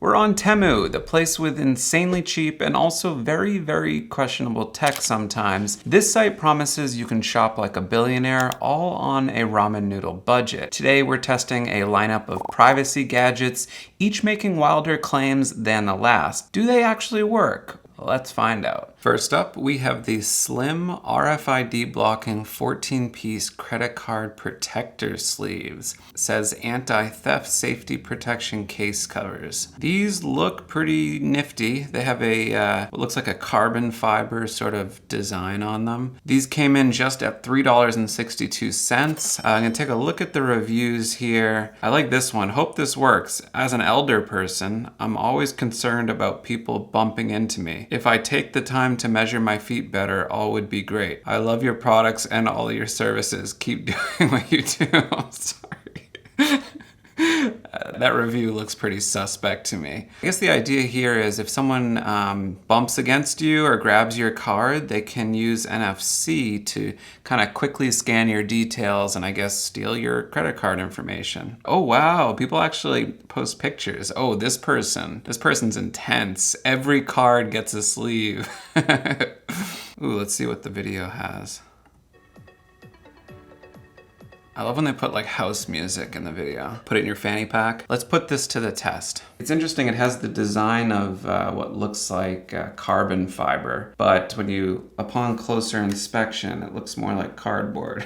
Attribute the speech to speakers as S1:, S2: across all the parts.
S1: We're on TEMU, the place with insanely cheap and also very, very questionable tech sometimes. This site promises you can shop like a billionaire, all on a ramen noodle budget. Today we're testing a lineup of privacy gadgets, each making wilder claims than the last. Do they actually work? Let's find out. First up, we have the slim RFID blocking 14-piece credit card protector sleeves. It says anti-theft safety protection case covers. These look pretty nifty. They have a what looks like a carbon fiber sort of design on them. These came in just at $3.62. I'm gonna take a look at the reviews here. I like this one. Hope this works. As an elder person, I'm always concerned about people bumping into me. If I take the time to measure my feet better, all would be great. I love your products and all your services. Keep doing what you do. I'm sorry. That review looks pretty suspect to me. I guess the idea here is if someone bumps against you or grabs your card, they can use NFC to kind of quickly scan your details and I guess steal your credit card information. Oh wow, people actually post pictures. Oh, this person's intense. Every card gets a sleeve. Ooh, let's see what the video has. I love when they put like house music in the video. Put it in your fanny pack. Let's put this to the test. It's interesting, it has the design of what looks like carbon fiber, but upon closer inspection, it looks more like cardboard.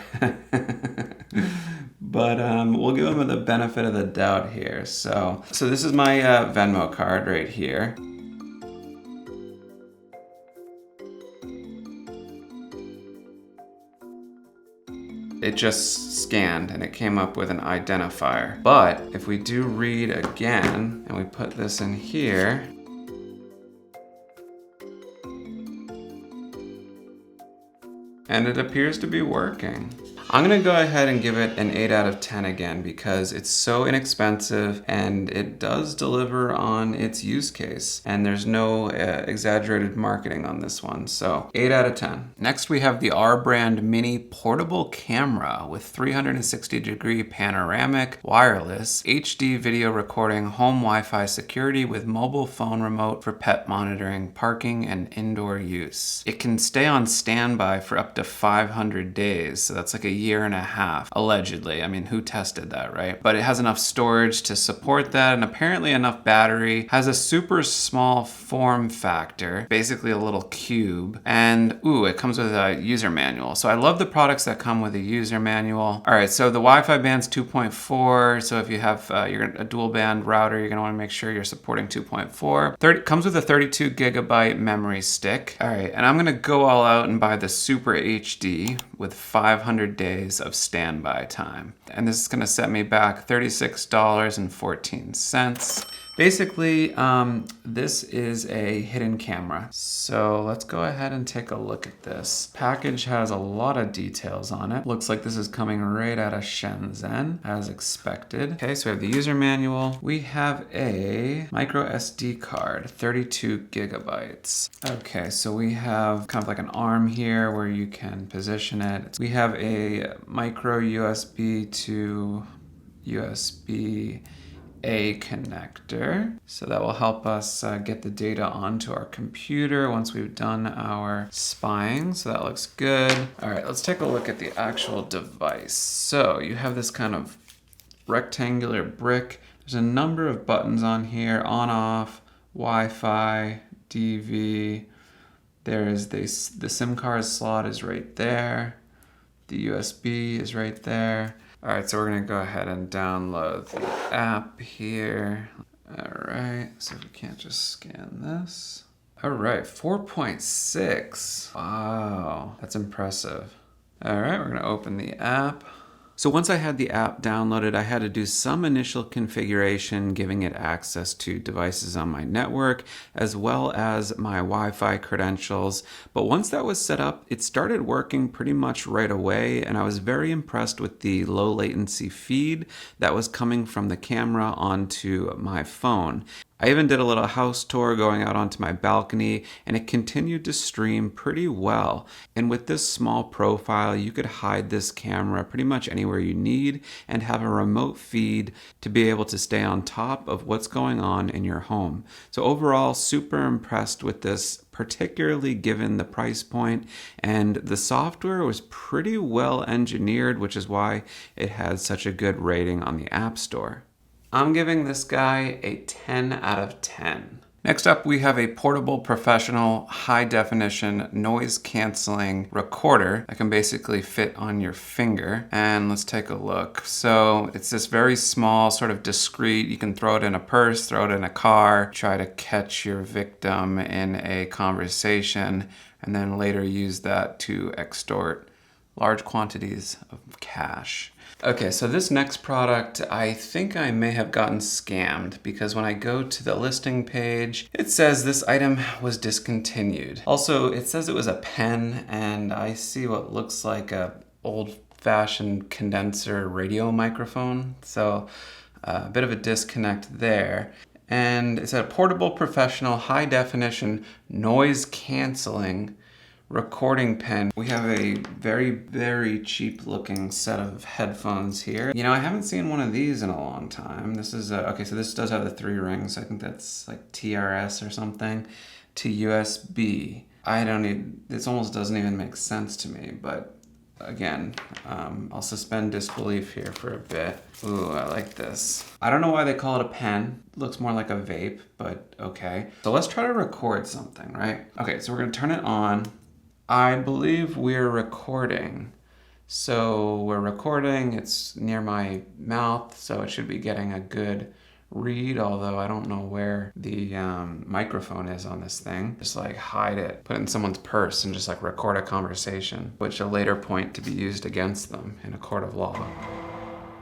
S1: But we'll give them the benefit of the doubt here. So this is my Venmo card right here. It just scanned and it came up with an identifier. But if we do read again and we put this in here, and it appears to be working. I'm gonna go ahead and give it an 8 out of 10 again because it's so inexpensive and it does deliver on its use case. And there's no exaggerated marketing on this one, so 8 out of 10. Next we have the R brand mini portable camera with 360-degree panoramic, wireless, HD video recording, home Wi-Fi security with mobile phone remote for pet monitoring, parking, and indoor use. It can stay on standby for up to 500 days, so that's like a year and a half, allegedly. I mean, who tested that, right? But it has enough storage to support that and apparently enough battery, has a super small form factor, basically a little cube, and ooh, it comes with a user manual. So I love the products that come with a user manual. All right, so the Wi-Fi band's 2.4, so if you have a dual band router, you're gonna wanna make sure you're supporting 2.4. Comes with a 32 gigabyte memory stick. All right, and I'm gonna go all out and buy the Super HD with 500 days of standby time. And this is gonna set me back $36.14. Basically, this is a hidden camera. So let's go ahead and take a look at this. Package has a lot of details on it. Looks like this is coming right out of Shenzhen, as expected. Okay, so we have the user manual. We have a micro SD card, 32 gigabytes. Okay, so we have kind of like an arm here where you can position it. We have a micro USB to USB-A connector. So that will help us get the data onto our computer once we've done our spying. So that looks good. All right, let's take a look at the actual device. So you have this kind of rectangular brick. There's a number of buttons on here, on, off, Wi-Fi, DV. There's the SIM card slot is right there. The USB is right there. All right, so we're gonna go ahead and download the app here. All right, so we can't just scan this. All right, 4.6. Wow, that's impressive. All right, we're gonna open the app. So once I had the app downloaded, I had to do some initial configuration, giving it access to devices on my network, as well as my Wi-Fi credentials. But once that was set up, it started working pretty much right away, and I was very impressed with the low latency feed that was coming from the camera onto my phone. I even did a little house tour going out onto my balcony, and it continued to stream pretty well. And with this small profile, you could hide this camera pretty much anywhere you need and have a remote feed to be able to stay on top of what's going on in your home. So overall, super impressed with this, particularly given the price point, and the software was pretty well engineered, which is why it had such a good rating on the App Store. I'm giving this guy a 10 out of 10. Next up, we have a portable professional high definition noise canceling recorder that can basically fit on your finger. And let's take a look. So it's this very small, sort of discreet, you can throw it in a purse, throw it in a car, try to catch your victim in a conversation, and then later use that to extort large quantities of cash. Okay, so this next product, I think I may have gotten scammed because when I go to the listing page, it says this item was discontinued. Also, it says it was a pen, and I see what looks like a old-fashioned condenser radio microphone. So a bit of a disconnect there. And it's a portable professional high definition noise canceling recording pen. We have a very, very cheap looking set of headphones here. You know, I haven't seen one of these in a long time. This is okay, so this does have the 3 rings. I think that's like TRS or something to USB. This almost doesn't even make sense to me, but again, I'll suspend disbelief here for a bit. Ooh, I like this. I don't know why they call it a pen. It looks more like a vape, but okay. So let's try to record something, right? Okay, so we're gonna turn it on. I believe we're recording. So we're recording, it's near my mouth, so it should be getting a good read, although I don't know where the microphone is on this thing. Just like hide it, put it in someone's purse and just like record a conversation, which a later point to be used against them in a court of law.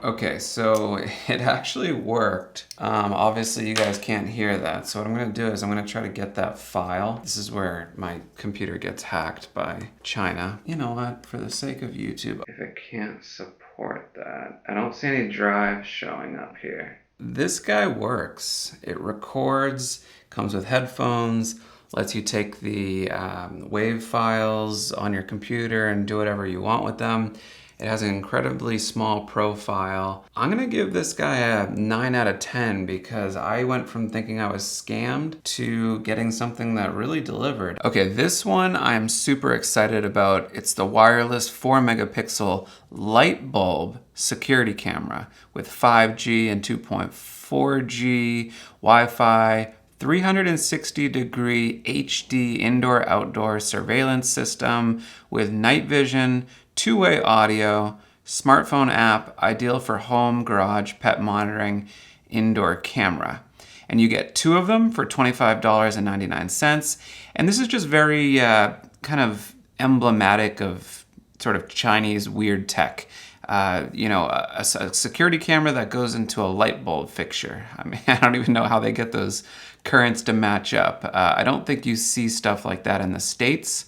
S1: Okay, so it actually worked. Obviously you guys can't hear that. So what I'm gonna do is I'm gonna try to get that file. This is where my computer gets hacked by China. You know what, for the sake of YouTube, if it can't support that, I don't see any drive showing up here. This guy works. It records, comes with headphones, lets you take the WAV files on your computer and do whatever you want with them. It has an incredibly small profile. I'm gonna give this guy a 9 out of 10 because I went from thinking I was scammed to getting something that really delivered. Okay, this one I'm super excited about. It's the wireless 4 megapixel light bulb security camera with 5G and 2.4G Wi-Fi, 360-degree HD indoor-outdoor surveillance system with night vision, 2-way audio, smartphone app, ideal for home, garage, pet monitoring, indoor camera. And you get 2 of them for $25.99. And this is just very kind of emblematic of sort of Chinese weird tech. You know, a security camera that goes into a light bulb fixture. I mean, I don't even know how they get those currents to match up. I don't think you see stuff like that in the States.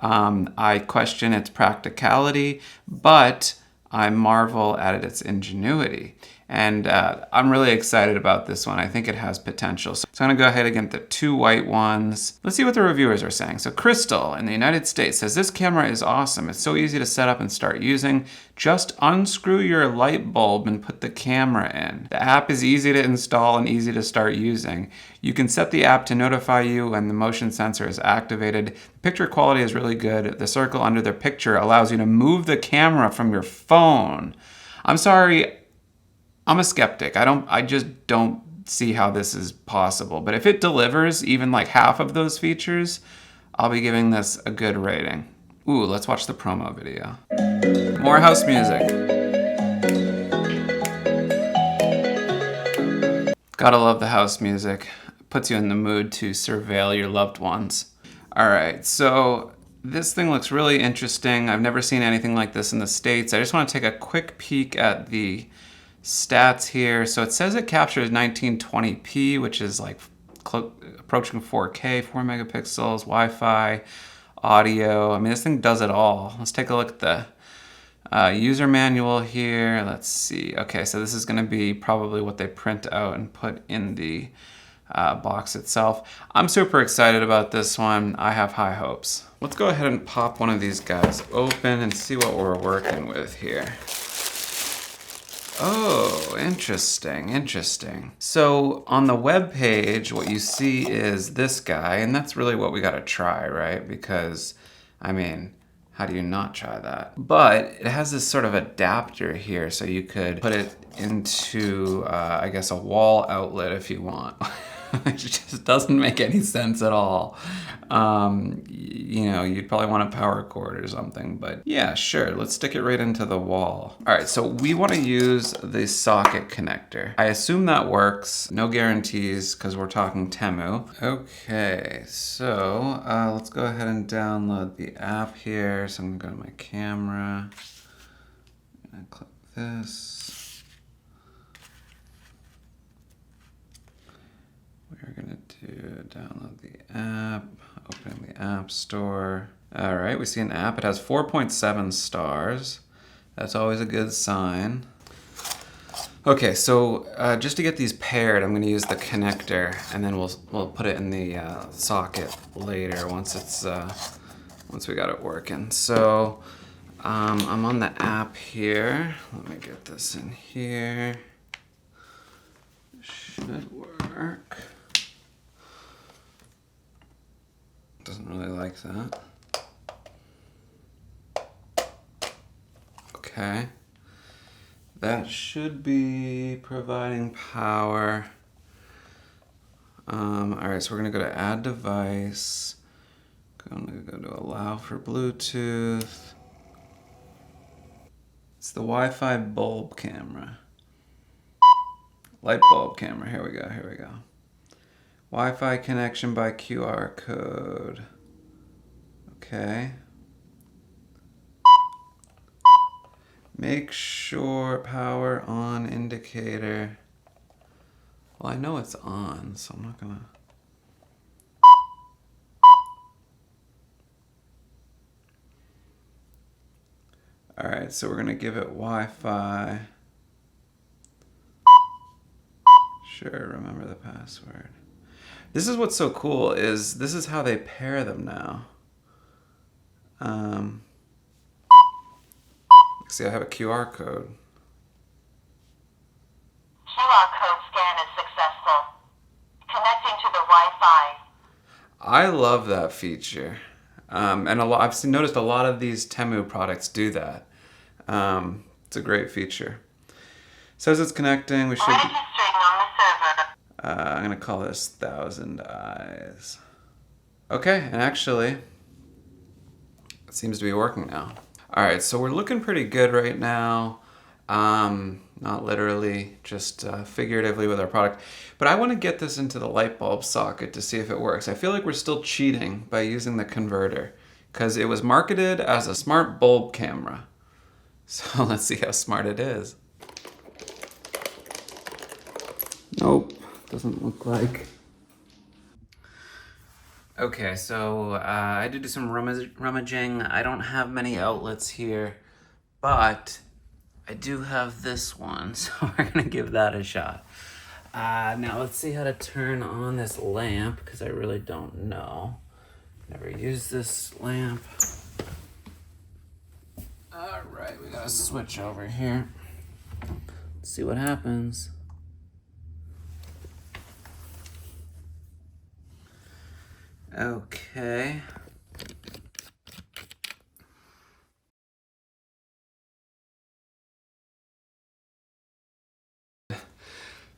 S1: I question its practicality, but I marvel at its ingenuity. And I'm really excited about this one. I think it has potential. So I'm gonna go ahead and get the 2 white ones. Let's see what the reviewers are saying. So Crystal in the United States says, this camera is awesome. It's so easy to set up and start using. Just unscrew your light bulb and put the camera in. The app is easy to install and easy to start using. You can set the app to notify you when the motion sensor is activated. The picture quality is really good. The circle under the picture allows you to move the camera from your phone. I'm sorry, I'm a skeptic. I just don't see how this is possible. But if it delivers even like half of those features, I'll be giving this a good rating. Ooh, let's watch the promo video. More house music. Gotta love the house music. Puts you in the mood to surveil your loved ones. All right, so this thing looks really interesting. I've never seen anything like this in the States. I just want to take a quick peek at the stats here. So it says it captures 1920p, which is like approaching 4K, 4 megapixels, Wi-Fi, audio. I mean, this thing does it all. Let's take a look at the user manual here. Let's see. Okay, so this is going to be probably what they print out and put in the box itself. I'm super excited about this one. I have high hopes. Let's go ahead and pop one of these guys open and see what we're working with here. Oh, interesting, interesting. So on the web page, what you see is this guy, and that's really what we gotta try, right? Because, I mean, how do you not try that? But it has this sort of adapter here, so you could put it into, I guess, a wall outlet if you want. It just doesn't make any sense at all. You know, you'd probably want a power cord or something, but yeah, sure, let's stick it right into the wall. All right, so we want to use the socket connector. I assume that works. No guarantees, because we're talking TEMU. Okay, so let's go ahead and download the app here. So I'm gonna go to my camera and click this. We're gonna download the app, open the app store. All right, we see an app. It has 4.7 stars. That's always a good sign. Okay, so just to get these paired, I'm gonna use the connector, and then we'll put it in the socket later once it's once we got it working. So I'm on the app here. Let me get this in here. Should work. Doesn't really like that. Okay. That should be providing power. All right, so we're gonna go to add device. I'm gonna go to allow for Bluetooth. It's the Wi-Fi bulb camera. Light bulb camera, here we go, here we go. Wi-Fi connection by QR code. Okay. Make sure power on indicator. Well, I know it's on, so I'm not gonna. All right, so we're gonna give it Wi-Fi. Sure, remember the password. This is what's so cool, is this is how they pair them now. See, I have a QR code.
S2: QR code scan is successful. Connecting to the Wi-Fi.
S1: I love that feature. And I've noticed a lot of these TEMU products do that. It's a great feature. Says it's connecting. We should.
S2: Registering on the server.
S1: I'm gonna call this 1,000 Eyes. Okay, and actually, it seems to be working now. All right, so we're looking pretty good right now. Not literally, just figuratively with our product. But I want to get this into the light bulb socket to see if it works. I feel like we're still cheating by using the converter, because it was marketed as a smart bulb camera. So let's see how smart it is. Nope, doesn't look like. Okay, so I did do some rummaging. I don't have many outlets here, but I do have this one, so we're gonna give that a shot. Now let's see how to turn on this lamp, because I really don't know. Never used this lamp. All right, we gotta switch over here. Let's see what happens. Okay.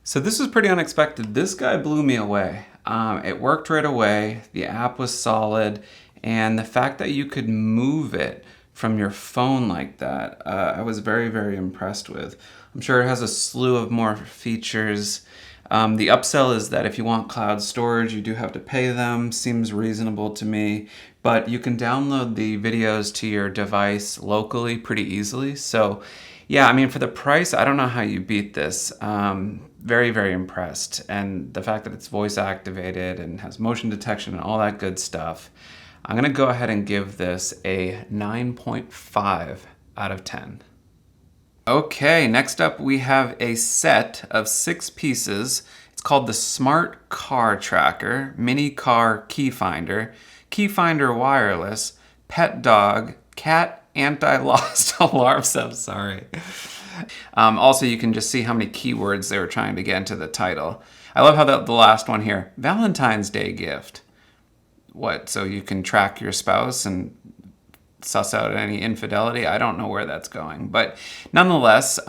S1: So this was pretty unexpected. This guy blew me away. It worked right away. The app was solid. And the fact that you could move it from your phone like that, I was very, very impressed with. I'm sure it has a slew of more features. The upsell is that if you want cloud storage, you do have to pay them. Seems reasonable to me, but you can download the videos to your device locally pretty easily. So yeah, I mean, for the price, I don't know how you beat this. Very, very impressed. And the fact that it's voice activated and has motion detection and all that good stuff. I'm gonna go ahead and give this a 9.5 out of 10. Okay, next up we have a set of 6 pieces. It's It's called the Smart Car Tracker, Mini Car Key Finder, Key Finder Wireless, Pet Dog, Cat Anti-Lost Alarm. So sorry. Also, you can just see how many keywords they were trying to get into the title. I love how the last one here, Valentine's Day gift. What, so you can track your spouse and suss out any infidelity? I don't know where that's going. But nonetheless,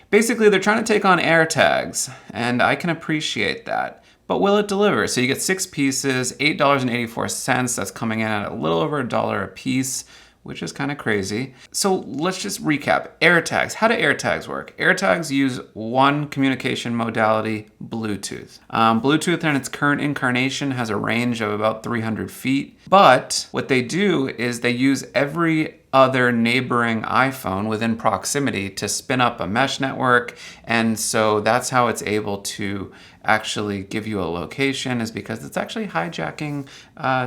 S1: basically they're trying to take on AirTags, and I can appreciate that. But will it deliver? So you get 6 pieces, $8.84. That's coming in at a little over $1 a piece, which is kind of crazy. So let's just recap. AirTags. How do AirTags work? AirTags use one communication modality, Bluetooth. Bluetooth in its current incarnation has a range of about 300 feet. But what they do is they use every other neighboring iPhone within proximity to spin up a mesh network. And so that's how it's able to actually give you a location, is because it's actually hijacking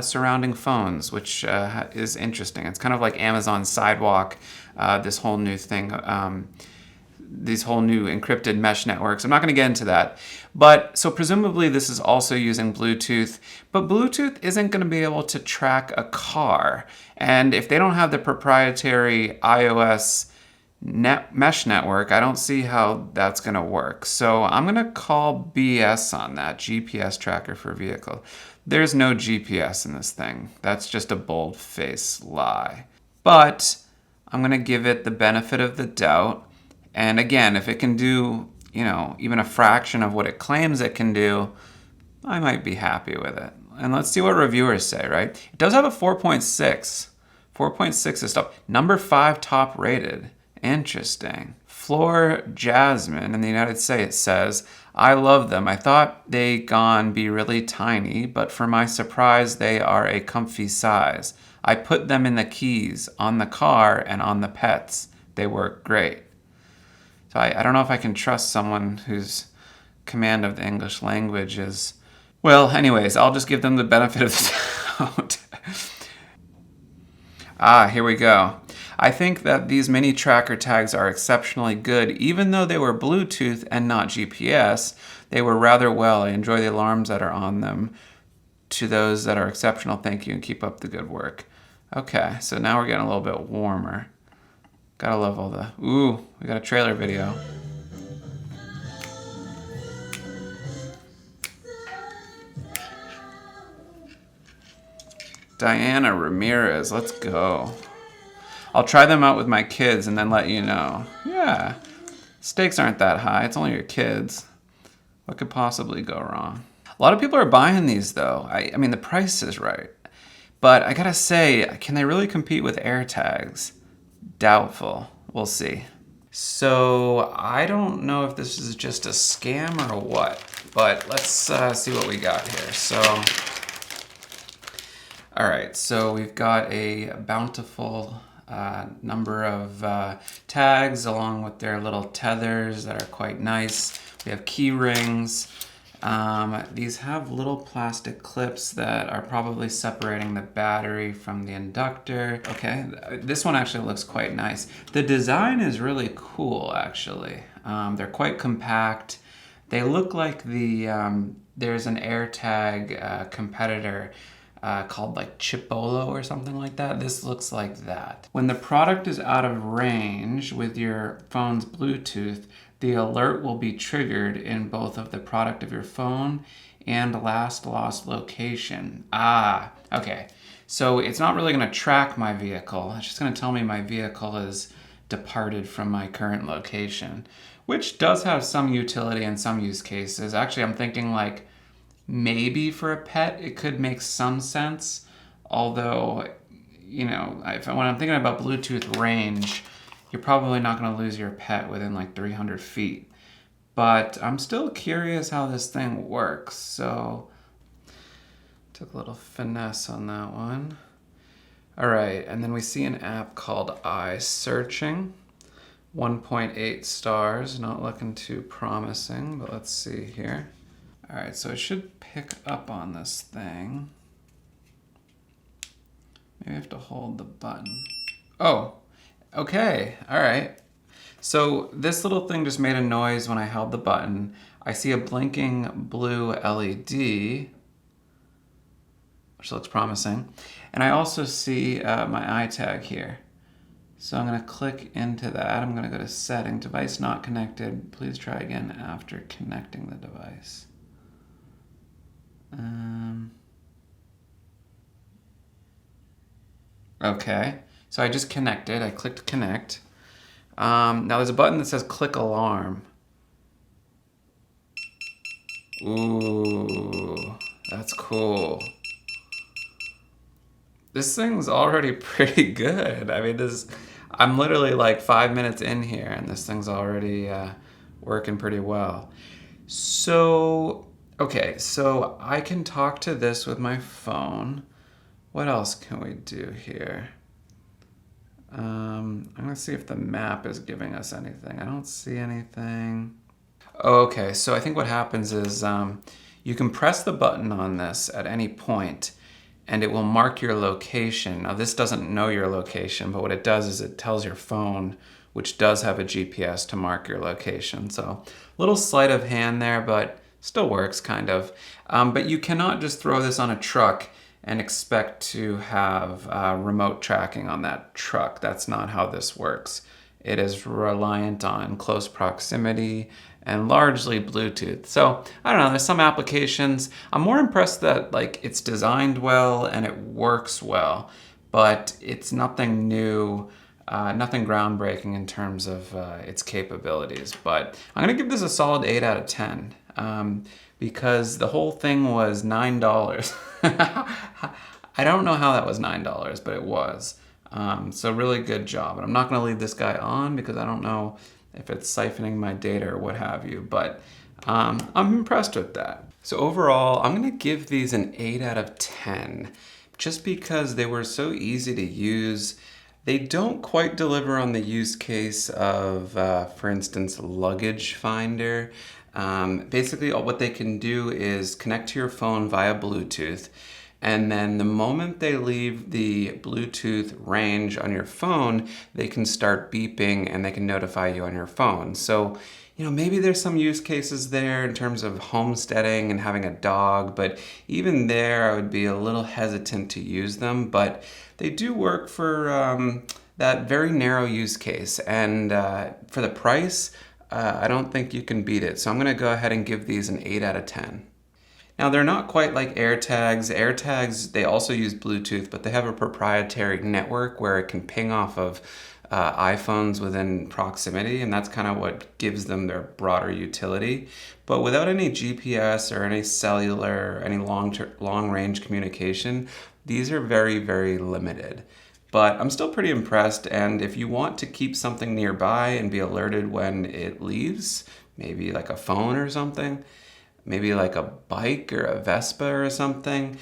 S1: surrounding phones, which is interesting. It's kind of like Amazon Sidewalk, this whole new thing, these whole new encrypted mesh networks. I'm not going to get into that. But so presumably this is also using Bluetooth, but Bluetooth isn't going to be able to track a car. And if they don't have the proprietary iOS mesh network, I don't see how that's going to work. So I'm going to call BS on that, GPS tracker for vehicle. There's no GPS in this thing. That's just a bold-faced lie. But I'm going to give it the benefit of the doubt. And again, if it can do, even a fraction of what it claims it can do, I might be happy with it. And let's see what reviewers say, right? It does have a 4.6. 4.6 is top. Number 5 top rated. Interesting. Floor Jasmine in the United States says, I love them. I thought they gone be really tiny, but for my surprise, they are a comfy size. I put them in the keys, on the car, and on the pets. They work great. So I don't know if I can trust someone whose command of the English language is... Well, anyways, I'll just give them the benefit of the doubt. Here we go. I think that these mini tracker tags are exceptionally good. Even though they were Bluetooth and not GPS, they were rather well. I enjoy the alarms that are on them. To those that are exceptional, thank you and keep up the good work. Okay, so now we're getting a little bit warmer. Gotta love all the... Ooh, we got a trailer video. Diana Ramirez, let's go. I'll try them out with my kids and then let you know. Yeah, stakes aren't that high. It's only your kids. What could possibly go wrong? A lot of people are buying these though. I mean, the price is right. But I gotta say, can they really compete with AirTags? Doubtful. We'll see. So I don't know if this is just a scam or what, but let's see what we got here. So, all right, so we've got a bountiful number of tags along with their little tethers that are quite nice. We have key rings. These have little plastic clips that are probably separating the battery from the inductor. Okay, this one actually looks quite nice. The design is really cool, actually. They're quite compact. They look like there's an AirTag competitor called like Chipolo or something like that. This looks like that. When the product is out of range with your phone's Bluetooth, the alert will be triggered in both of the product of your phone and last lost location. Okay. So it's not really going to track my vehicle. It's just going to tell me my vehicle is departed from my current location, which does have some utility in some use cases. Actually, I'm thinking like maybe for a pet, it could make some sense. Although, when I'm thinking about Bluetooth range, you're probably not going to lose your pet within like 300 feet. But I'm still curious how this thing works. So, took a little finesse on that one. All right, and then we see an app called iSearching. 1.8 stars, not looking too promising, but let's see here. All right, so it should pick up on this thing. Maybe I have to hold the button. Oh, okay, all right. So this little thing just made a noise when I held the button. I see a blinking blue LED, which looks promising. And I also see my eye tag here. So I'm going to click into that. I'm going to go to setting, device not connected. Please try again after connecting the device. Okay, so I just connected. I clicked connect. Now there's a button that says click alarm. Ooh, that's cool. This thing's already pretty good. I mean, I'm literally like 5 minutes in here and this thing's already working pretty well. So, okay, so I can talk to this with my phone. What else can we do here? I'm gonna see if the map is giving us anything. I don't see anything. Okay, so I think what happens is you can press the button on this at any point and it will mark your location. Now this doesn't know your location, but what it does is it tells your phone, which does have a GPS, to mark your location. So little sleight of hand there, but still works kind of. But you cannot just throw this on a truck and expect to have remote tracking on that truck. That's not how this works. It is reliant on close proximity and largely Bluetooth. So I don't know, there's some applications. I'm more impressed that like it's designed well and it works well, but it's nothing new, nothing groundbreaking in terms of its capabilities. But I'm gonna give this a solid 8 out of 10 because the whole thing was $9. I don't know how that was $9, but it was. So really good job. And I'm not gonna leave this guy on because I don't know if it's siphoning my data or what have you, but I'm impressed with that. So overall, I'm gonna give these an 8 out of 10, just because they were so easy to use. They don't quite deliver on the use case of, for instance, luggage finder. Basically, what they can do is connect to your phone via Bluetooth, and then the moment they leave the Bluetooth range on your phone, they can start beeping and they can notify you on your phone. So, you know, maybe there's some use cases there in terms of homesteading and having a dog, but even there I would be a little hesitant to use them, but they do work for that very narrow use case. And for the price, I don't think you can beat it. So I'm gonna go ahead and give these an 8 out of 10. Now they're not quite like AirTags. AirTags, they also use Bluetooth, but they have a proprietary network where it can ping off of iPhones within proximity, and that's kind of what gives them their broader utility. But without any GPS or any cellular, any long-range communication, these are very, very limited. But I'm still pretty impressed, and if you want to keep something nearby and be alerted when it leaves, maybe like a phone or something, maybe like a bike or a Vespa or something,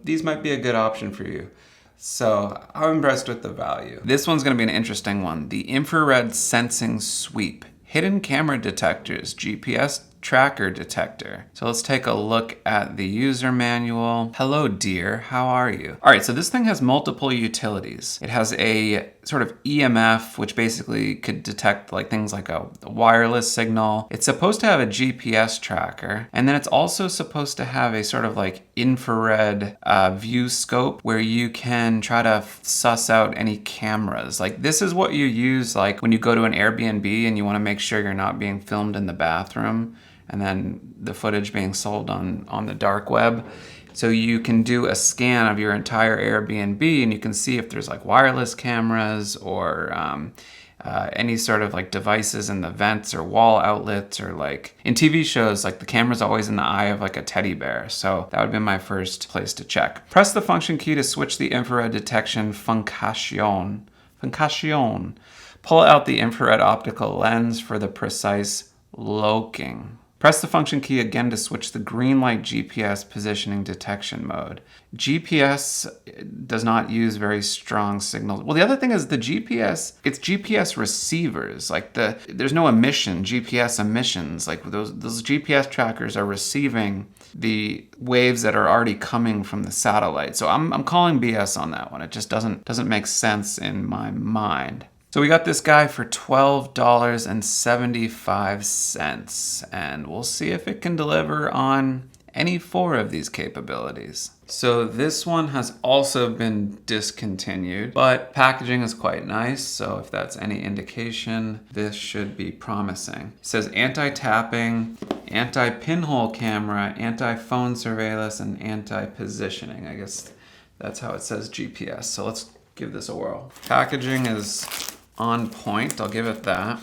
S1: these might be a good option for you. So I'm impressed with the value. This one's gonna be an interesting one. The infrared sensing sweep. Hidden camera detectors, GPS tracker detector. So let's take a look at the user manual. Hello dear, how are you? All right, so this thing has multiple utilities. It has a sort of EMF, which basically could detect like things like a wireless signal. It's supposed to have a GPS tracker, and then it's also supposed to have a sort of like infrared view scope where you can try to suss out any cameras. Like this is what you use like when you go to an Airbnb and you want to make sure you're not being filmed in the bathroom and then the footage being sold on the dark web. So you can do a scan of your entire Airbnb and you can see if there's like wireless cameras or any sort of like devices in the vents or wall outlets, or like in TV shows, like the camera's always in the eye of like a teddy bear. So that would be my first place to check. Press the function key to switch the infrared detection function. Pull out the infrared optical lens for the precise loking. Press the function key again to switch the green light GPS positioning detection mode. GPS does not use very strong signals. Well, the other thing is the GPS, it's GPS receivers. Like there's no GPS emissions. Like those GPS trackers are receiving the waves that are already coming from the satellite. So I'm calling BS on that one. It just doesn't make sense in my mind. So we got this guy for $12.75, and we'll see if it can deliver on any 4 of these capabilities. So this one has also been discontinued, but packaging is quite nice, so if that's any indication, this should be promising. It says anti-tapping, anti-pinhole camera, anti-phone surveillance, and anti-positioning. I guess that's how it says GPS, so let's give this a whirl. Packaging is on point, I'll give it that.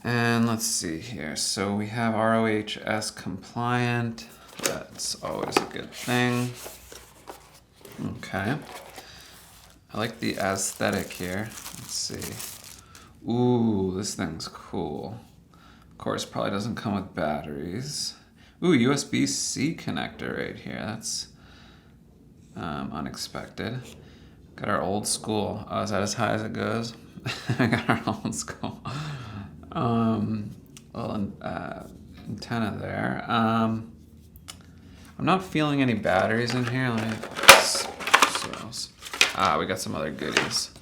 S1: And let's see here. So we have ROHS compliant. That's always a good thing. Okay. I like the aesthetic here. Let's see. Ooh, this thing's cool. Of course, probably doesn't come with batteries. Ooh, USB-C connector right here. That's unexpected. Got our old school. Oh, is that as high as it goes? I got our old school. Antenna there. I'm not feeling any batteries in here. Let me we got some other goodies.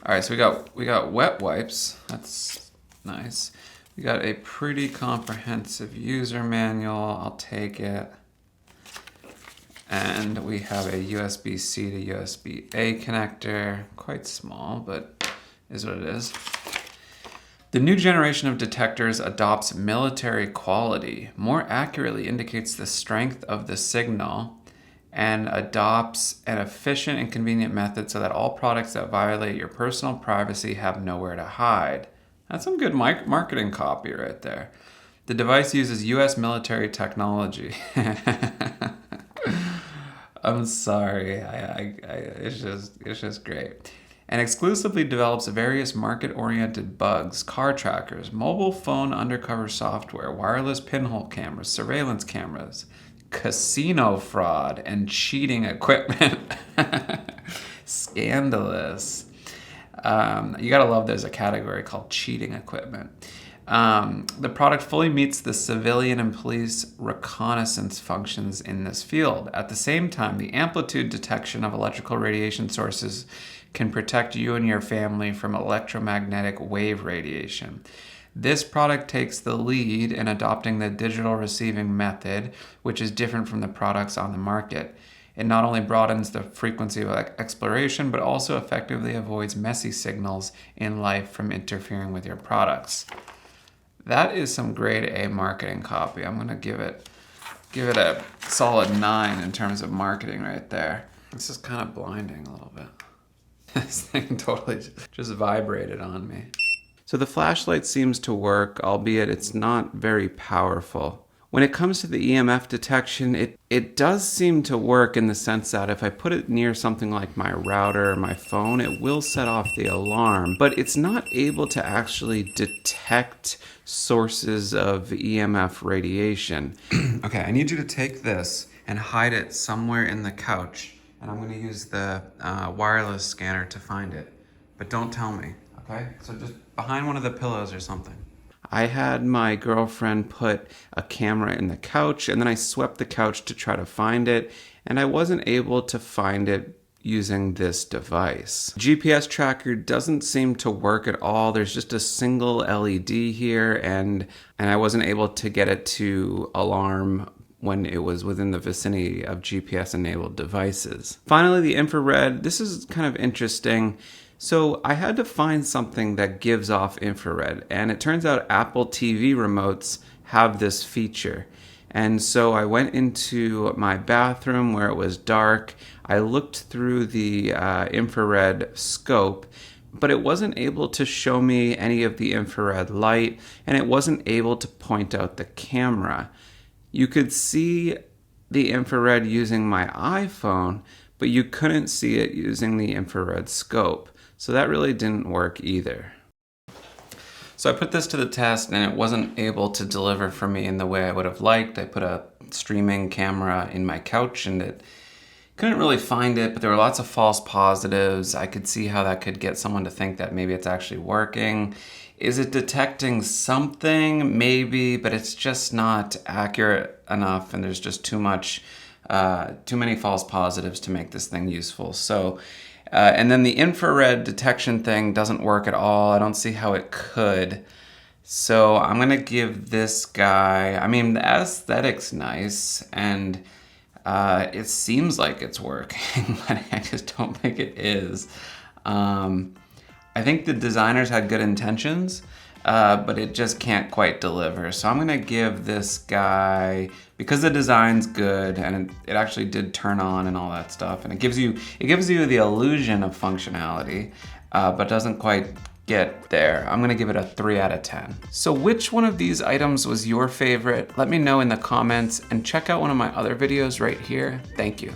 S1: All right, so we got wet wipes. That's nice. We got a pretty comprehensive user manual. I'll take it. And we have a USB-C to USB-A connector. Quite small, but is what it is. The new generation of detectors adopts military quality, more accurately indicates the strength of the signal, and adopts an efficient and convenient method so that all products that violate your personal privacy have nowhere to hide. That's some good marketing copy right there. The device uses U.S. military technology. I'm sorry, it's just great. And exclusively develops various market-oriented bugs, car trackers, mobile phone undercover software, wireless pinhole cameras, surveillance cameras, casino fraud, and cheating equipment. Scandalous. You gotta love there's a category called cheating equipment. The product fully meets the civilian and police reconnaissance functions in this field. At the same time, the amplitude detection of electrical radiation sources can protect you and your family from electromagnetic wave radiation. This product takes the lead in adopting the digital receiving method, which is different from the products on the market. It not only broadens the frequency of exploration, but also effectively avoids messy signals in life from interfering with your products. That is some grade A marketing copy. I'm gonna give it a solid 9 in terms of marketing right there. This is kind of blinding a little bit. This thing totally just vibrated on me. So the flashlight seems to work, albeit it's not very powerful. When it comes to the EMF detection, it does seem to work in the sense that if I put it near something like my router or my phone, it will set off the alarm, but it's not able to actually detect sources of EMF radiation. Okay, I need you to take this and hide it somewhere in the couch. And I'm gonna use the wireless scanner to find it. But don't tell me, okay? So just behind one of the pillows or something. I had my girlfriend put a camera in the couch, and then I swept the couch to try to find it, and I wasn't able to find it using this device. GPS tracker doesn't seem to work at all. There's just a single LED here, and I wasn't able to get it to alarm when it was within the vicinity of GPS-enabled devices. Finally, the infrared. This is kind of interesting. So I had to find something that gives off infrared, and it turns out Apple TV remotes have this feature. And so I went into my bathroom where it was dark. I looked through the infrared scope, but it wasn't able to show me any of the infrared light, and it wasn't able to point out the camera. You could see the infrared using my iPhone, but you couldn't see it using the infrared scope. So that really didn't work either. So I put this to the test and it wasn't able to deliver for me in the way I would have liked. I put a streaming camera in my couch and it couldn't really find it, but there were lots of false positives. I could see how that could get someone to think that maybe it's actually working. Is it detecting something? Maybe, but it's just not accurate enough and there's just too much too many false positives to make this thing useful. So, and then the infrared detection thing doesn't work at all. I don't see how it could. So I'm gonna give this guy, I mean, the aesthetic's nice, and it seems like it's working, but I just don't think it is. I think the designers had good intentions, but it just can't quite deliver. So I'm gonna give this guy, because the design's good and it actually did turn on and all that stuff, and it gives you the illusion of functionality, but doesn't quite get there. I'm gonna give it a 3 out of 10. So which one of these items was your favorite? Let me know in the comments and check out one of my other videos right here. Thank you.